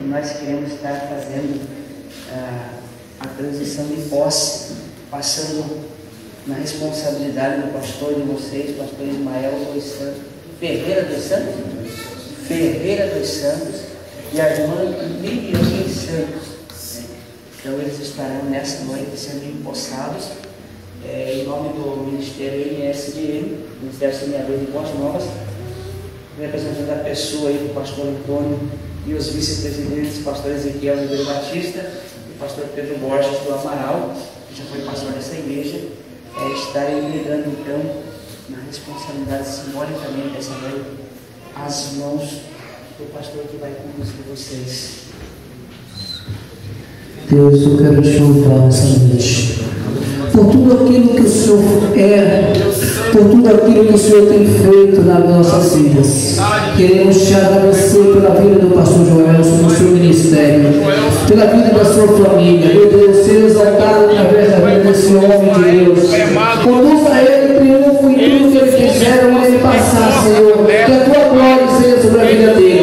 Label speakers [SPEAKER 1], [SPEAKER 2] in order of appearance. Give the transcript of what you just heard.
[SPEAKER 1] Nós queremos estar fazendo a transição de posse, passando na responsabilidade do pastor de vocês, pastor Ismael dos Santos, Ferreira dos Santos e a irmã Miriam dos Santos. Então eles estarão nessa noite sendo empossados em nome do Ministério MSDM, Ministério Semeador de Boas Novas, representando a pessoa aí do pastor Antônio e os vice-presidentes, pastor Ezequiel Ribeiro Batista e pastor Pedro Borges do Amaral, que já foi pastor dessa igreja, estarem entregando então, na responsabilidade simbolicamente dessa noite, as mãos do pastor que vai conduzir vocês.
[SPEAKER 2] Deus, eu quero te louvar nessa noite por tudo aquilo que o Senhor por tudo aquilo que o Senhor tem feito nas nossas vidas. Queremos te agradecer pela vida do pastor Joel, no seu ministério, pela vida da sua família. Meu Deus, ser exaltado através da vida desse homem de Deus. Conduza ele triunfo em tudo que ele quiser, onde ele passar, Senhor. Que a tua glória seja sobre a vida dele.